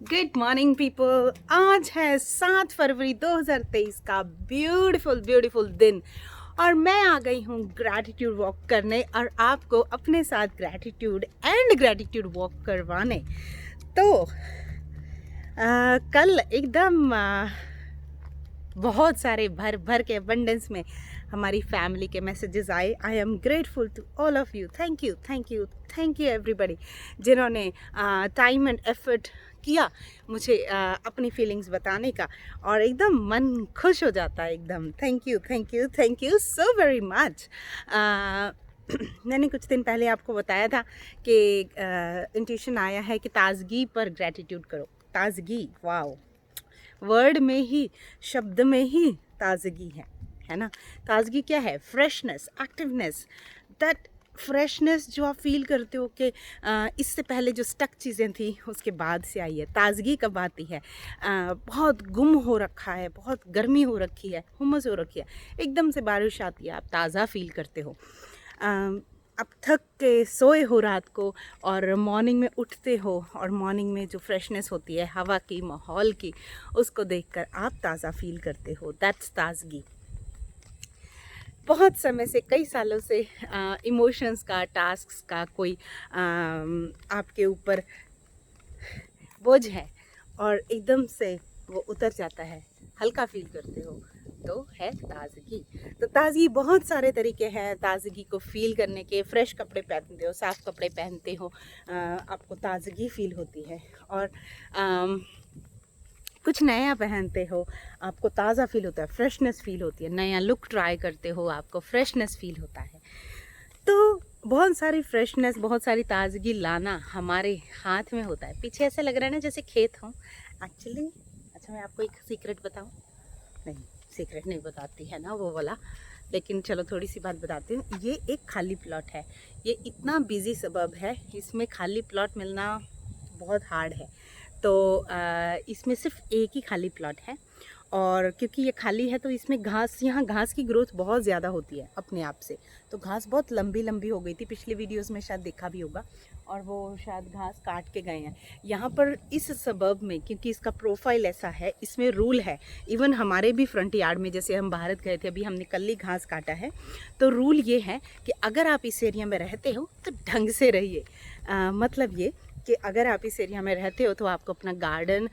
Good morning people. आज है 7 फरवरी 2023 का ब्यूटीफुल ब्यूटीफुल दिन और मैं आ गई हूँ ग्रैटिट्यूड वॉक करने और आपको अपने साथ ग्रैटिट्यूड वॉक करवाने। तो कल एकदम बहुत सारे भर भर के अबंडेंस में हमारी फैमिली के मैसेजेस आए। I am grateful to all of you. Thank you thank you thank you everybody जिन्होंने टाइम एंड एफर्ट किया मुझे अपनी फीलिंग्स बताने का, और एकदम मन खुश हो जाता है एकदम। Thank you thank you thank you so very much. मैंने कुछ दिन पहले आपको बताया था कि इंट्यूशन आया है कि ताजगी पर ग्रैटिट्यूड करो। ताजगी, वाओ, वर्ड में ही, शब्द में ही ताजगी है ना। ताजगी क्या है? Freshness, activeness. दैट फ्रेशनेस जो आप फील करते हो कि इससे पहले जो स्टक चीज़ें थी उसके बाद से आई है। ताजगी कब आती है? बहुत गुम हो रखा है, बहुत गर्मी हो रखी है, हुमस हो रखी है, एकदम से बारिश आती है, आप ताज़ा फील करते हो। आप थक के सोए हो रात को और मॉर्निंग में उठते हो, और मॉर्निंग में जो फ्रेशनेस होती है हवा की, माहौल की, उसको देखकर आप ताज़ा फील करते हो। दैट्स ताजगी। बहुत समय से, कई सालों से इमोशंस का, टास्क्स का कोई आपके ऊपर बोझ है और एकदम से वो उतर जाता है, हल्का फील करते हो, तो है ताज़गी। तो ताज़गी बहुत सारे तरीके हैं ताज़गी को फील करने के। फ्रेश कपड़े पहनते हो, साफ़ कपड़े पहनते हो, आपको ताज़गी फील होती है। और कुछ नया पहनते हो, आपको ताज़ा फील होता है, फ्रेशनेस फील होती है। नया लुक ट्राई करते हो, आपको फ्रेशनेस फील होता है। तो बहुत सारी फ्रेशनेस, बहुत सारी ताज़गी लाना हमारे हाथ में होता है। पीछे ऐसा लग रहा है ना जैसे खेत हो एक्चुअली। अच्छा, मैं आपको एक सीक्रेट बताऊं? नहीं, सीक्रेट नहीं बताती है ना वो वाला, लेकिन चलो थोड़ी सी बात बताती हूँ। ये एक खाली प्लॉट है, ये इतना बिजी सबब है, इसमें खाली प्लॉट मिलना बहुत हार्ड है। तो इसमें सिर्फ एक ही खाली प्लॉट है, और क्योंकि ये खाली है तो इसमें घास, यहाँ घास की ग्रोथ बहुत ज़्यादा होती है अपने आप से। तो घास बहुत लंबी लंबी हो गई थी, पिछले वीडियोस में शायद देखा भी होगा, और वो शायद घास काट के गए हैं यहाँ पर इस सबब में, क्योंकि इसका प्रोफाइल ऐसा है। इसमें रूल है, इवन हमारे भी फ्रंट यार्ड में, जैसे हम भारत गए थे अभी, हमने कल ही घास काटा है, तो रूल ये है कि अगर आप इस एरिया में रहते हो तो ढंग से रहिए। मतलब ये कि अगर आप इस एरिया में रहते हो तो आपको अपना गार्डन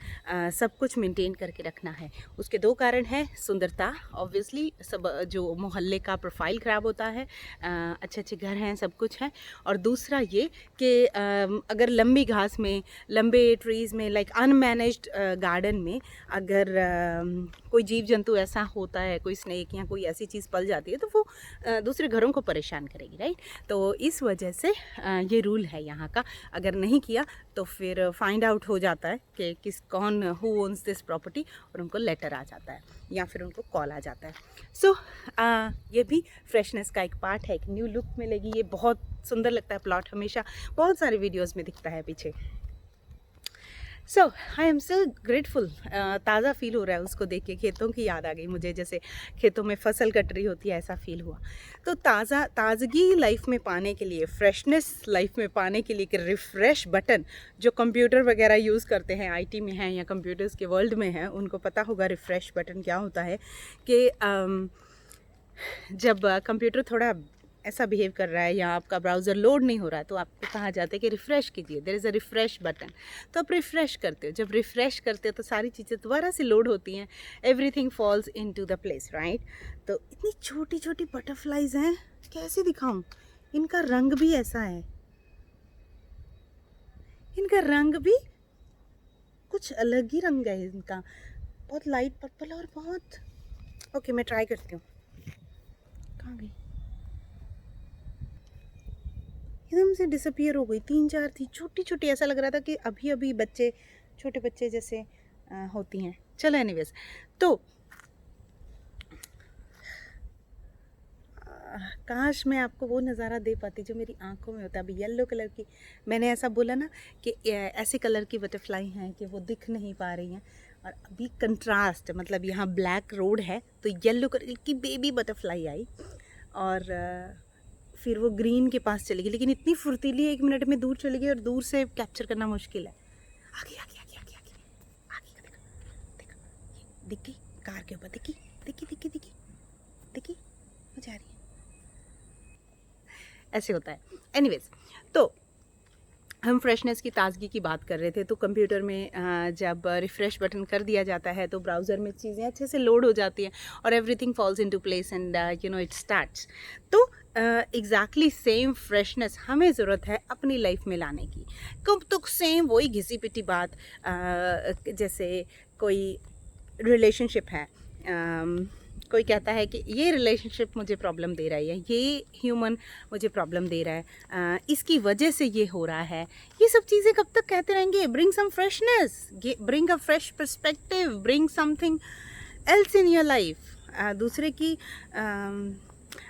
सब कुछ मेंटेन करके रखना है। उसके दो कारण हैं। सुंदरता, ऑब्वियसली, सब जो मोहल्ले का प्रोफाइल ख़राब होता है, अच्छे अच्छे घर हैं, सब कुछ है। और दूसरा ये कि अगर लंबी घास में, लंबे ट्रीज़ में, लाइक अनमैनेज्ड गार्डन में अगर कोई जीव जंतु ऐसा होता है, कोई स्नेक या कोई ऐसी चीज़ पल जाती है, तो वो दूसरे घरों को परेशान करेगी, राइट। तो इस वजह से ये रूल है यहाँ का। अगर नहीं किया तो फिर फाइंड आउट हो जाता है कि कौन, हु ओन्स दिस प्रॉपर्टी, और उनको लेटर आ जाता है या फिर उनको कॉल आ जाता है। सो ये भी फ्रेशनेस का एक पार्ट है। एक न्यू लुक मिलेगी, ये बहुत सुंदर लगता है प्लॉट, हमेशा बहुत सारे वीडियोस में दिखता है पीछे। सो आई एम सो ग्रेटफुल। ताज़ा फील हो रहा है उसको देख के, खेतों की याद आ गई मुझे, जैसे खेतों में फसल कट रही होती है, ऐसा फील हुआ। तो ताज़गी लाइफ में पाने के लिए, फ्रेशनेस लाइफ में पाने के लिए, कि रिफ़्रेश बटन जो कंप्यूटर वगैरह यूज़ करते हैं, आईटी में हैं या कंप्यूटर्स के वर्ल्ड में हैं, उनको पता होगा रिफ़्रेश बटन क्या होता है। कि जब कंप्यूटर थोड़ा ऐसा बिहेव कर रहा है या आपका ब्राउज़र लोड नहीं हो रहा है, तो आपको कहा जाता है कि रिफ़्रेश कीजिए, there is a refresh button. तो आप रिफ़्रेश करते हो, जब रिफ़्रेश करते हो तो सारी चीज़ें दोबारा से लोड होती हैं, everything falls into the place, right. तो इतनी छोटी छोटी बटरफ्लाइज हैं, कैसे दिखाऊं? इनका रंग भी ऐसा है, इनका रंग भी कुछ अलग ही रंग है इनका, बहुत लाइट पर्पल और बहुत, ओके मैं ट्राई करती हूँ। कहाँ गई? एकदम से डिसअपियर हो गई। 3-4 थी, छोटी छोटी, ऐसा लग रहा था कि अभी अभी बच्चे, छोटे बच्चे जैसे होती हैं। चलो एनीवेज, तो काश मैं आपको वो नज़ारा दे पाती जो मेरी आंखों में होता है। अभी येलो कलर की, मैंने ऐसा बोला ना कि ऐसे कलर की बटरफ्लाई हैं कि वो दिख नहीं पा रही हैं, और अभी कंट्रास्ट, मतलब यहाँ ब्लैक रोड है तो येलो कलर की बेबी बटरफ्लाई आई, और फिर वो ग्रीन के पास चली गई, लेकिन इतनी फुर्तीली है, 1 मिनट में दूर चली गई, और दूर से कैप्चर करना मुश्किल है। आगे आगे आगे आगे आगे, आगे का देखा, देखा, ये दिख गई कार के ऊपर, दिखी दिखी दिखी दिखी दिखी, वो जा रही है। ऐसे होता है। एनीवेज, तो हम फ्रेशनेस की ताज़गी की बात कर रहे थे। तो कंप्यूटर में जब रिफ़्रेश बटन कर दिया जाता है तो ब्राउज़र में चीज़ें अच्छे से लोड हो जाती हैं और everything falls into place and you know it starts. तो एग्जैक्टली सेम फ्रेशनेस हमें ज़रूरत है अपनी लाइफ में लाने की। कब तक सेम वही घिसी पिटी बात, जैसे कोई रिलेशनशिप है, कोई कहता है कि ये रिलेशनशिप मुझे प्रॉब्लम दे रहा है, ये ह्यूमन मुझे प्रॉब्लम दे रहा है, इसकी वजह से ये हो रहा है। ये सब चीज़ें कब तक कहते रहेंगे? Bring some freshness, bring a fresh perspective, bring something else in your life. दूसरे की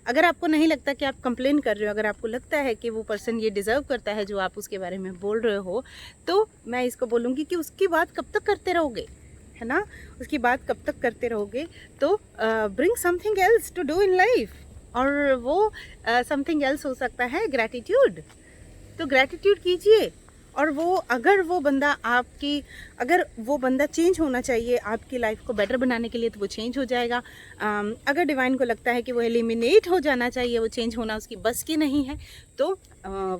अगर आपको नहीं लगता कि आप कंप्लेन कर रहे हो, अगर आपको लगता है कि वो पर्सन ये डिज़र्व करता है जो आप उसके बारे में बोल रहे हो, तो मैं इसको बोलूँगी कि उसकी बात कब तक करते रहोगे, है ना? उसकी बात कब तक करते रहोगे? तो bring something else to do in life, और वो समथिंग एल्स हो सकता है ग्रैटिट्यूड। तो ग्रैटिट्यूड कीजिए, और वो अगर वो बंदा चेंज होना चाहिए आपकी लाइफ को बेटर बनाने के लिए, तो वो चेंज हो जाएगा। अगर डिवाइन को लगता है कि वो एलिमिनेट हो जाना चाहिए, वो चेंज होना उसकी बस की नहीं है, तो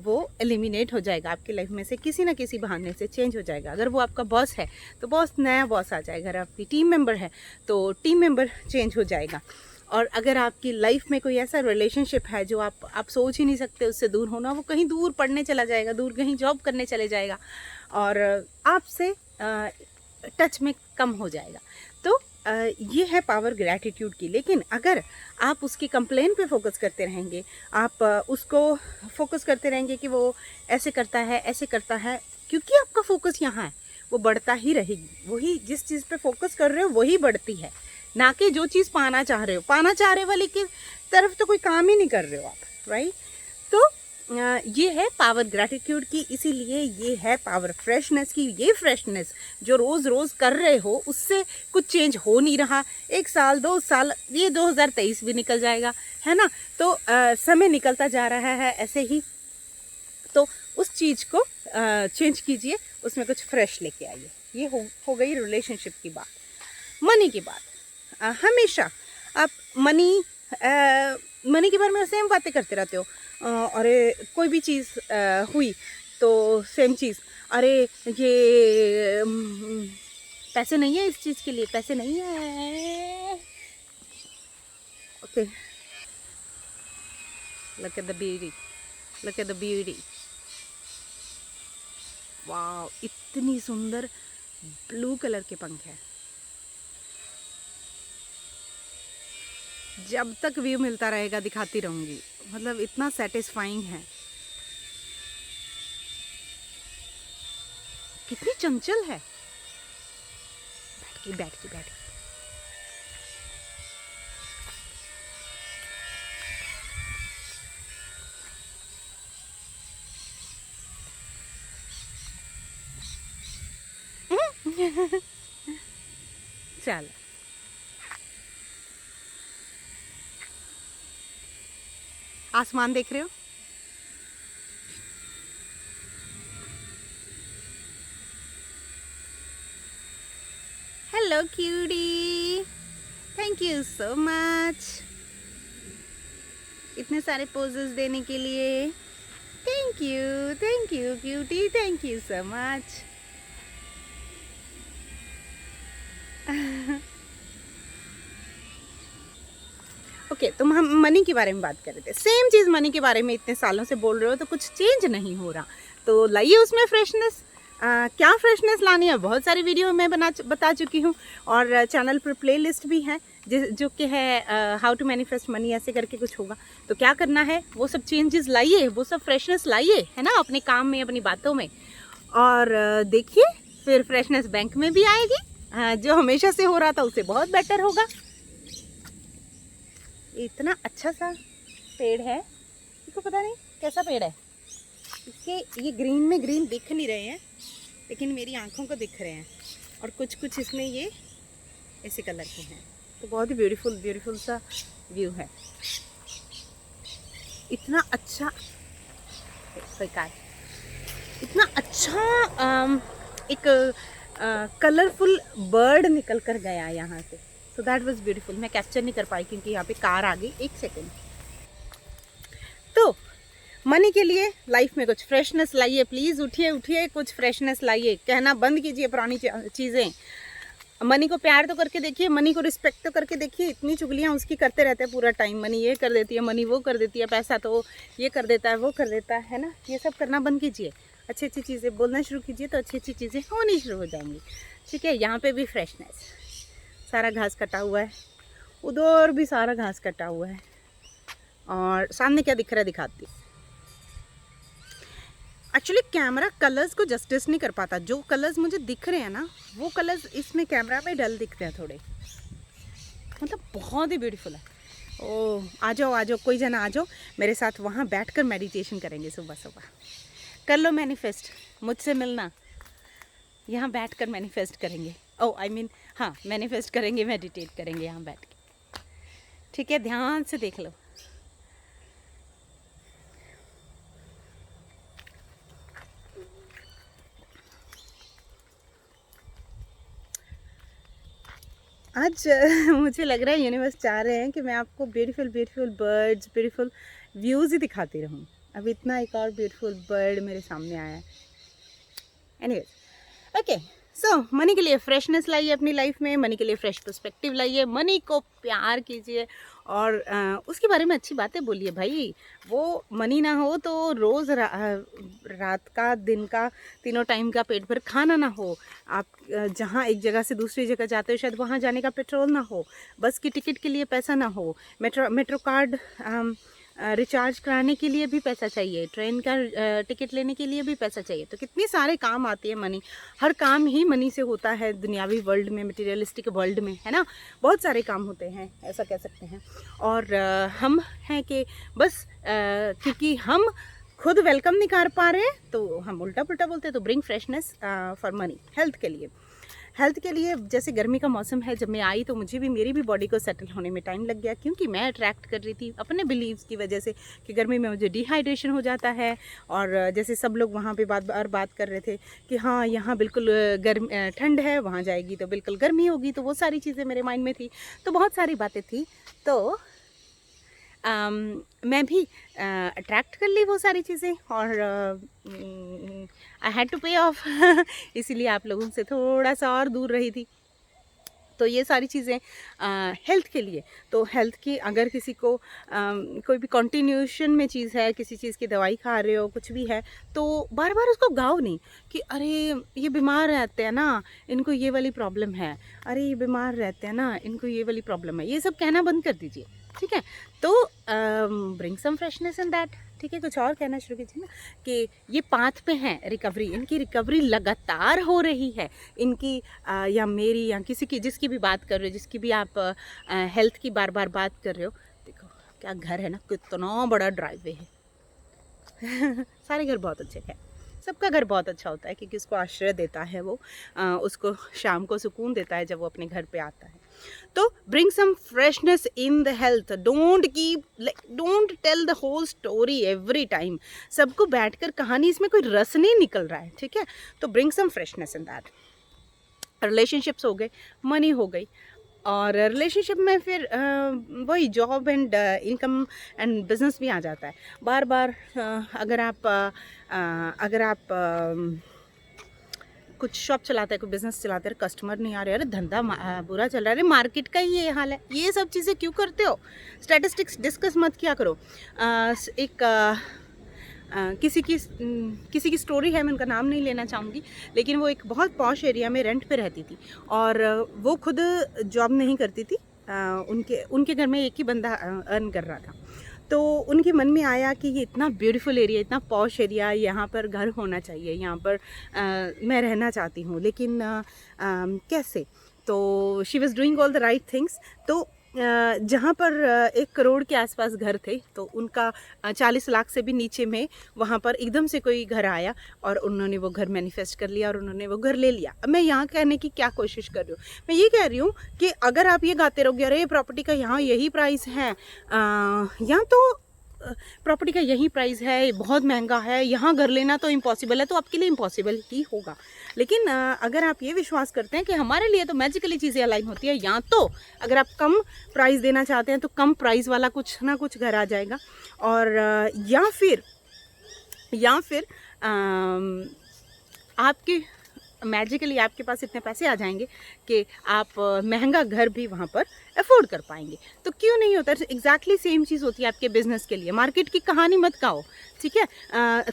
वो एलिमिनेट हो जाएगा आपकी लाइफ में से, किसी ना किसी बहाने से चेंज हो जाएगा। अगर वो आपका बॉस है तो बॉस, नया बॉस आ जाएगा। अगर आपकी टीम मेंबर है तो टीम मेंबर चेंज हो जाएगा। और अगर आपकी लाइफ में कोई ऐसा रिलेशनशिप है जो आप सोच ही नहीं सकते उससे दूर होना, वो कहीं दूर पढ़ने चला जाएगा, दूर कहीं जॉब करने चले जाएगा और आपसे टच में कम हो जाएगा। तो ये है पावर ग्रैटिट्यूड की। लेकिन अगर आप उसकी कंप्लेन पे फोकस करते रहेंगे, आप उसको फोकस करते रहेंगे कि वो ऐसे करता है, ऐसे करता है, क्योंकि आपका फोकस यहाँ है, वो बढ़ता ही रहेगी। वही जिस चीज़ पे फोकस कर रहे हो वही बढ़ती है, ना कि जो चीज़ पाना चाह रहे हो। पाना चाह रहे वाले की तरफ तो कोई काम ही नहीं कर रहे हो आप, राइट? तो ये है पावर ग्रैटिट्यूड की, इसीलिए ये है पावर फ्रेशनेस की। ये फ्रेशनेस जो रोज़ रोज़ कर रहे हो उससे कुछ चेंज हो नहीं रहा। 1 साल 2 साल, ये 2023 भी निकल जाएगा, है ना? तो समय निकलता जा रहा है ऐसे ही। तो उस चीज़ को चेंज कीजिए, उसमें कुछ फ्रेश लेके आइए। ये हो गई रिलेशनशिप की बात। मनी की बात, हमेशा आप मनी के बारे में सेम बातें करते रहते हो। अरे कोई भी चीज़ हुई तो सेम चीज़, अरे ये पैसे नहीं है, इस चीज़ के लिए पैसे नहीं है। Okay, look at the beauty, look at the beauty. वाह, इतनी सुंदर ब्लू कलर के पंख है। जब तक व्यू मिलता रहेगा दिखाती रहूँगी, मतलब इतना सेटिस्फाइंग है। कितनी चंचल है। बैठ की चल, आसमान देख रहे हो? Hello cutie, thank you so much इतने सारे पोजेस देने के लिए। Thank you cutie, thank you so much. Okay, तो हम मनी के बारे में बात कर रहे थे। सेम चीज़ मनी के बारे में इतने सालों से बोल रहे हो तो कुछ चेंज नहीं हो रहा, तो लाइए उसमें फ्रेशनेस। क्या फ्रेशनेस लानी है, बहुत सारी वीडियो मैं बता चुकी हूँ, और चैनल पर प्लेलिस्ट भी है जो कि है हाउ टू मैनिफेस्ट मनी, ऐसे करके कुछ होगा। तो क्या करना है, वो सब चेंजेस लाइए, वो सब फ्रेशनेस लाइए, है ना, अपने काम में, अपनी बातों में, और देखिए फिर फ्रेशनेस बैंक में भी आएगी। जो हमेशा से हो रहा था उससे बहुत बेटर होगा। इतना अच्छा सा पेड़ है, इसको पता नहीं कैसा पेड़ है, इसके ये ग्रीन में ग्रीन दिख नहीं रहे हैं, लेकिन मेरी आंखों को दिख रहे हैं, और कुछ इसमें ये ऐसे कलर के हैं। तो बहुत ही ब्यूटीफुल सा व्यू है। इतना अच्छा, इतना अच्छा एक कलरफुल बर्ड निकल कर गया यहाँ से। So that was beautiful. मैं कैप्चर नहीं कर पाई क्योंकि यहाँ पे कार आ गई। एक सेकेंड। तो मनी के लिए लाइफ में कुछ फ्रेशनेस लाइए प्लीज़। उठिए उठिए, कुछ फ्रेशनेस लाइए। कहना बंद कीजिए पुरानी चीज़ें। मनी को प्यार तो करके देखिए, मनी को रिस्पेक्ट तो करके देखिए। इतनी चुगलियाँ उसकी करते रहते हैं पूरा टाइम। मनी ये कर देती है, मनी वो कर देती है, पैसा तो ये कर देता है, वो कर देता है ना। ये सब करना बंद कीजिए। अच्छी अच्छी चीज़ें बोलना शुरू कीजिए तो अच्छी अच्छी चीज़ें होनी शुरू हो जाएंगी। ठीक है। यहाँ पे भी फ्रेशनेस। सारा घास कटा हुआ है, उधर भी सारा घास कटा हुआ है, और सामने क्या दिख रहा है दिखाती। एक्चुअली कैमरा कलर्स को जस्टिस नहीं कर पाता। जो कलर्स मुझे दिख रहे हैं ना, वो कलर्स इसमें कैमरा में डल दिखते हैं थोड़े। मतलब बहुत ही ब्यूटीफुल है। ओह आ जाओ कोई जना आ जाओ मेरे साथ। वहाँ बैठकर मेडिटेशन करेंगे सुबह सुबह। कर लो मैनिफेस्ट, मुझसे मिलना। यहाँ बैठकर मैनिफेस्ट करेंगे। ओह आई मीन हाँ, मैनिफेस्ट करेंगे, मेडिटेट करेंगे यहाँ बैठ के। ठीक है, ध्यान से देख लो। आज मुझे लग रहा है यूनिवर्स चाह रहे हैं कि मैं आपको beautiful beautiful birds, beautiful views ही दिखाती रहूँ। अब इतना एक और ब्यूटीफुल बर्ड मेरे सामने आया है। एनीवेज ओके, सो मनी के लिए फ्रेशनेस लाइए अपनी लाइफ में। मनी के लिए फ्रेश पर्सपेक्टिव लाइए। मनी को प्यार कीजिए और उसके बारे में अच्छी बातें बोलिए भाई। वो मनी ना हो तो रोज़ रात का दिन का तीनों टाइम का पेट भर खाना ना हो। आप जहाँ एक जगह से दूसरी जगह जाते हो शायद वहाँ जाने का पेट्रोल ना हो, बस की टिकट के लिए पैसा ना हो, मेट्रो कार्ड रिचार्ज कराने के लिए भी पैसा चाहिए, ट्रेन का टिकट लेने के लिए भी पैसा चाहिए। तो कितने सारे काम आती है मनी। हर काम ही मनी से होता है दुनियावी वर्ल्ड में, मटेरियलिस्टिक वर्ल्ड में, है ना। बहुत सारे काम होते हैं, ऐसा कह सकते हैं। और हम हैं कि बस क्योंकि हम खुद वेलकम नहीं कर पा रहे तो हम उल्टा पुल्टा बोलते हैं। तो bring freshness for money. Health के लिए जैसे गर्मी का मौसम है, जब मैं आई तो मुझे भी, मेरी भी बॉडी को सेटल होने में टाइम लग गया, क्योंकि मैं अट्रैक्ट कर रही थी अपने बिलीव्स की वजह से कि गर्मी में मुझे डिहाइड्रेशन हो जाता है। और जैसे सब लोग वहाँ पे बात कर रहे थे कि हाँ यहाँ बिल्कुल ठंड है, वहाँ जाएगी तो बिल्कुल गर्मी होगी। तो वो सारी चीज़ें मेरे माइंड में थी, तो बहुत सारी बातें थी। तो मैं भी अट्रैक्ट कर ली वो सारी चीज़ें, और आई हैड टू पे ऑफ इसीलिए आप लोगों से थोड़ा सा और दूर रही थी। तो ये सारी चीज़ें हेल्थ के लिए। तो हेल्थ की अगर किसी को कोई भी कॉन्टिन्यूशन में चीज़ है, किसी चीज़ की दवाई खा रहे हो, कुछ भी है, तो बार बार उसको गाओ नहीं कि अरे ये बीमार रहते हैं ना, इनको ये वाली प्रॉब्लम है, अरे ये बीमार रहते हैं ना, इनको ये वाली प्रॉब्लम है। ये सब कहना बंद कर दीजिए। ठीक है। तो bring some freshness in that. ठीक है, कुछ और कहना शुरू कीजिए ना कि ये पाथ पे हैं रिकवरी, इनकी रिकवरी लगातार हो रही है। इनकी या मेरी या किसी की, जिसकी भी बात कर रहे हो, जिसकी भी आप हेल्थ की बार बार बात कर रहे हो, देखो क्या घर है ना, कितना बड़ा ड्राइववे है सारे घर बहुत अच्छे हैं, सबका घर बहुत अच्छा होता है क्योंकि उसको आश्रय देता है वो, उसको शाम को सुकून देता है जब वो अपने घर पे आता है। तो bring some freshness in the health. Don't tell the whole story every time. सबको बैठकर कहानी, इसमें कोई रस नहीं निकल रहा है। ठीक है। तो bring some freshness in that. Relationships हो गए, मनी हो गई, और रिलेशनशिप में फिर वही job and income and business भी आ जाता है। बार बार अगर आप कुछ शॉप चलाते हैं, कोई बिजनेस चलाते हैं, कस्टमर नहीं आ रहे, अरे धंधा बुरा चल रहा है, अरे मार्केट का ही ये हाल है, ये सब चीज़ें क्यों करते हो? स्टैटिस्टिक्स डिस्कस मत किया करो। किसी की स्टोरी है, मैं उनका नाम नहीं लेना चाहूँगी, लेकिन वो एक बहुत पॉश एरिया में रेंट पे रहती थी और वो खुद जॉब नहीं करती थी। उनके घर में एक ही बंदा अर्न कर रहा था। तो उनके मन में आया कि ये इतना ब्यूटीफुल एरिया, इतना पॉश एरिया, यहाँ पर घर होना चाहिए, यहाँ पर मैं रहना चाहती हूँ, लेकिन कैसे? तो she was doing all the right things. तो जहाँ पर 1 करोड़ के आसपास घर थे, तो उनका 40 लाख से भी नीचे में वहाँ पर एकदम से कोई घर आया और उन्होंने वो घर मैनिफेस्ट कर लिया और उन्होंने वो घर ले लिया। अब मैं यहाँ कहने की क्या कोशिश कर रही हूँ, मैं ये कह रही हूँ कि अगर आप ये गाते रहोगे अरे प्रॉपर्टी का यहाँ यही प्राइस है, या तो प्रॉपर्टी का यही प्राइस है, बहुत महंगा है, यहाँ घर लेना तो इम्पॉसिबल है, तो आपके लिए इम्पॉसिबल ही होगा। लेकिन अगर आप ये विश्वास करते हैं कि हमारे लिए तो मैजिकली चीज़ें अलाइन होती है, या तो अगर आप कम प्राइस देना चाहते हैं तो कम प्राइस वाला कुछ ना कुछ घर आ जाएगा, और या फिर आपके मैजिकली आपके पास इतने पैसे आ जाएंगे कि आप महंगा घर भी वहाँ पर अफोर्ड कर पाएंगे। तो क्यों नहीं होता? एग्जैक्टली सेम चीज़ होती है आपके बिजनेस के लिए। मार्केट की कहानी मत गाओ, ठीक है।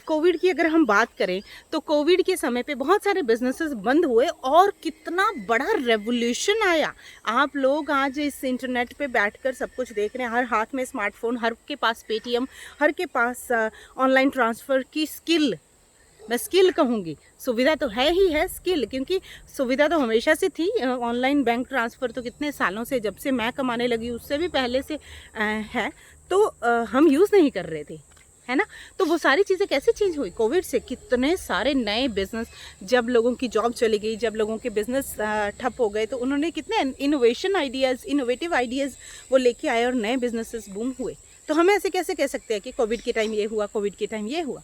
कोविड की अगर हम बात करें तो कोविड के समय पे बहुत सारे बिजनेसेस बंद हुए और कितना बड़ा रेवोल्यूशन आया। आप लोग आज इस इंटरनेट पे बैठकर सब कुछ देख रहे हैं, हर हाथ में स्मार्टफोन, हर के पास पेटीएम, हर के पास ऑनलाइन ट्रांसफ़र की स्किल, मैं स्किल कहूँगी, सुविधा तो है ही है स्किल, क्योंकि सुविधा तो हमेशा से थी। ऑनलाइन बैंक ट्रांसफ़र तो कितने सालों से, जब से मैं कमाने लगी उससे भी पहले से है, तो हम यूज़ नहीं कर रहे थे, है ना। तो वो सारी चीज़ें कैसे चेंज हुई कोविड से? कितने सारे नए बिजनेस, जब लोगों की जॉब चली गई, जब लोगों के बिजनेस ठप हो गए, तो उन्होंने कितने इनोवेटिव आइडियाज़ वो लेके आए और नए बिजनेसेस बूम हुए। तो हम ऐसे कैसे कह सकते हैं कि कोविड के टाइम ये हुआ, कोविड के टाइम ये हुआ?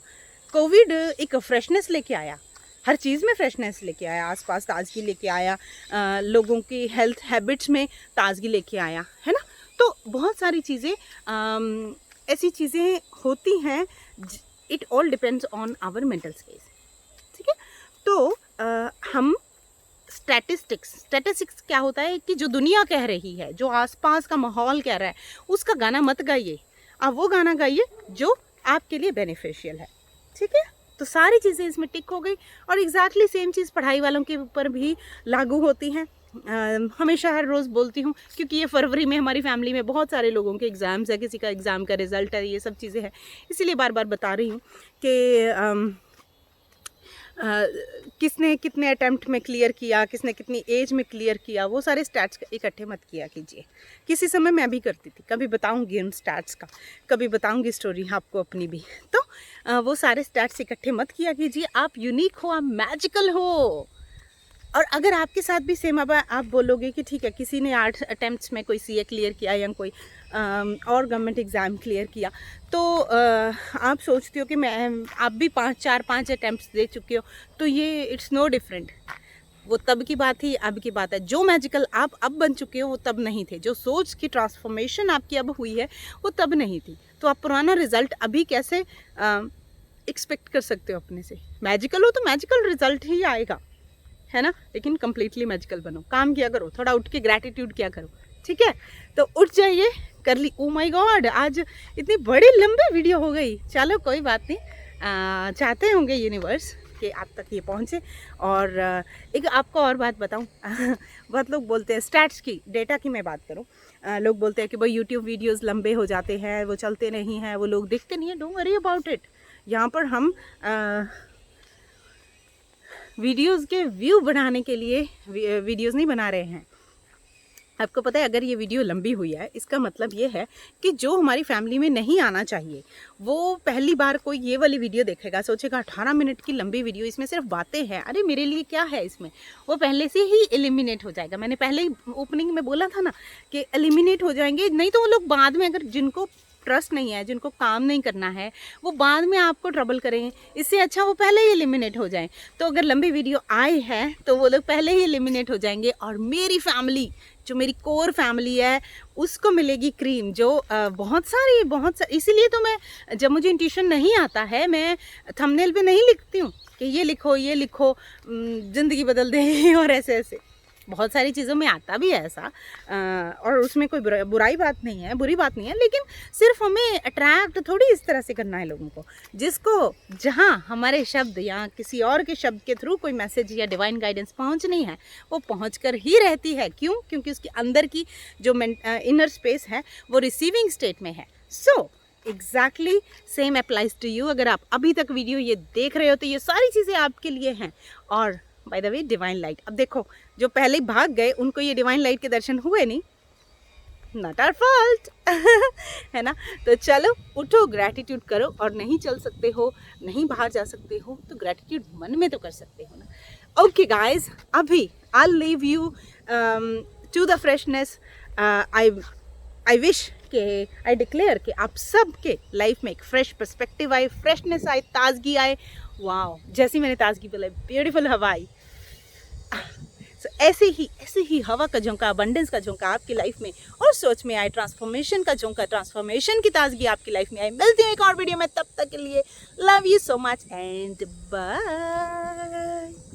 कोविड एक फ्रेशनेस लेके आया, हर चीज़ में फ्रेशनेस लेके आया, आसपास ताजगी लेके आया, लोगों की हेल्थ हैबिट्स में ताजगी लेके आया, है ना। तो बहुत सारी चीज़ें ऐसी चीज़ें होती हैं, it all depends on our mental space, ठीक है। तो हम स्टैटिस्टिक्स क्या होता है कि जो दुनिया कह रही है, जो आसपास का माहौल कह रहा है, उसका गाना मत गाइए, आप वो गाना गाइए जो आपके लिए बेनिफिशियल है, ठीक है। तो सारी चीज़ें इसमें टिक हो गई, और एग्जैक्टली सेम चीज़ पढ़ाई वालों के ऊपर भी लागू होती हैं। हमेशा हर रोज़ बोलती हूँ, क्योंकि ये फरवरी में हमारी फैमिली में बहुत सारे लोगों के एग्ज़ाम्स है, किसी का एग्ज़ाम का रिज़ल्ट है, ये सब चीज़ें हैं, इसीलिए बार बार बता रही हूँ कि किसने कितने अटैम्प्ट में क्लियर किया, किसने कितनी एज में क्लियर किया, वो सारे स्टैट्स इकट्ठे मत किया कीजिए। किसी समय मैं भी करती थी, कभी बताऊंगी उन स्टैट्स का, कभी बताऊंगी स्टोरी आपको अपनी भी। तो वो सारे स्टैट्स इकट्ठे मत किया कीजिए। आप यूनिक हो, आप मैजिकल हो। और अगर आपके साथ भी सेम, अब आप बोलोगे कि ठीक है, किसी ने 8 अटैम्प्ट्स में कोई सीए क्लियर किया या कोई और गवर्नमेंट एग्ज़ाम क्लियर किया, तो आप सोचते हो कि आप भी 5 अटैम्प्ट्स दे चुके हो, तो ये इट्स नो डिफरेंट। वो तब की बात थी, अब की बात है। जो मैजिकल आप अब बन चुके हो वो तब नहीं थे, जो सोच की ट्रांसफॉर्मेशन आपकी अब हुई है वो तब नहीं थी। तो आप पुराना रिजल्ट अभी कैसे एक्सपेक्ट कर सकते हो अपने से? मैजिकल हो तो मैजिकल रिजल्ट ही आएगा, है ना। लेकिन कम्प्लीटली मैजिकल बनो, काम किया करो, थोड़ा उठ के ग्रैटिट्यूड किया करो, ठीक है। तो उठ जाइए, कर ली। ओ माय गॉड, आज इतनी बड़ी लंबी वीडियो हो गई। चलो कोई बात नहीं, चाहते होंगे यूनिवर्स कि आप तक ये पहुँचे। और एक आपको और बात बताऊँ बहुत लोग बोलते हैं स्टैट्स की, डेटा की मैं बात करूँ, लोग बोलते हैं कि भाई यूट्यूब वीडियोस लंबे हो जाते हैं, वो चलते नहीं हैं, वो लोग देखते नहीं हैं। Don't worry about it. यहाँ पर हम वीडियोस के व्यू बढ़ाने के लिए वीडियोस नहीं बना रहे हैं। आपको पता है, अगर ये वीडियो लंबी हुई है, इसका मतलब ये है कि जो हमारी फैमिली में नहीं आना चाहिए, वो पहली बार कोई ये वाली वीडियो देखेगा, सोचेगा 18 मिनट की लंबी वीडियो, इसमें सिर्फ बातें हैं, अरे मेरे लिए क्या है इसमें, वो पहले से ही एलिमिनेट हो जाएगा। मैंने पहले ही ओपनिंग में बोला था ना कि एलिमिनेट हो जाएंगे। नहीं तो वो लोग बाद में, अगर जिनको ट्रस्ट नहीं है, जिनको काम नहीं करना है, वो बाद में आपको ट्रबल करेंगे। इससे अच्छा वो पहले ही एलिमिनेट हो जाएं। तो अगर लंबी वीडियो आई है तो वो लोग पहले ही एलिमिनेट हो जाएंगे, और मेरी फैमिली, जो मेरी कोर फैमिली है, उसको मिलेगी क्रीम, जो बहुत सारी। इसीलिए तो मैं, जब मुझे इंट्यूशन नहीं आता है, मैं थंबनेल पे नहीं लिखती हूँ कि ये लिखो ज़िंदगी बदल दे और ऐसे ऐसे। बहुत सारी चीज़ों में आता भी है ऐसा, और उसमें कोई बुरी बात नहीं है, लेकिन सिर्फ हमें अट्रैक्ट थोड़ी इस तरह से करना है लोगों को, जिसको जहाँ हमारे शब्द या किसी और के शब्द के थ्रू कोई मैसेज या डिवाइन गाइडेंस पहुँचनी है, वो पहुँच कर ही रहती है। क्यों? क्योंकि उसके अंदर की जो इनर स्पेस है वो रिसीविंग स्टेट में है। So exactly same applies to you. अगर आप अभी तक वीडियो ये देख रहे हो तो ये सारी चीज़ें आपके लिए हैं। और by the way, divine light, अब देखो, जो पहले भाग गए उनको ये डिवाइन लाइट के दर्शन हुए नहीं, नॉट आवर फॉल्ट है ना। तो चलो उठो, ग्रैटिट्यूड करो, और नहीं चल सकते हो, नहीं बाहर जा सकते हो, तो ग्रैटिट्यूड मन में तो कर सकते हो ना। ओके गाइज, अभी I leave you to the freshness. I wish के आई डिक्लेयर कि आप सबके लाइफ में एक फ्रेश पर्सपेक्टिव आए, फ्रेशनेस आए, ताजगी आए। वाओ, जैसी मैंने ताजगी बोला, ब्यूटीफुल हवा आई। So, ऐसे ही हवा का झोंका, अबंडेंस का झोंका आपकी लाइफ में और सोच में आए, ट्रांसफॉर्मेशन का झोंका, ट्रांसफॉर्मेशन की ताजगी आपकी लाइफ में आए। मिलती हूँ एक और वीडियो में, तब तक के लिए love you so much and bye.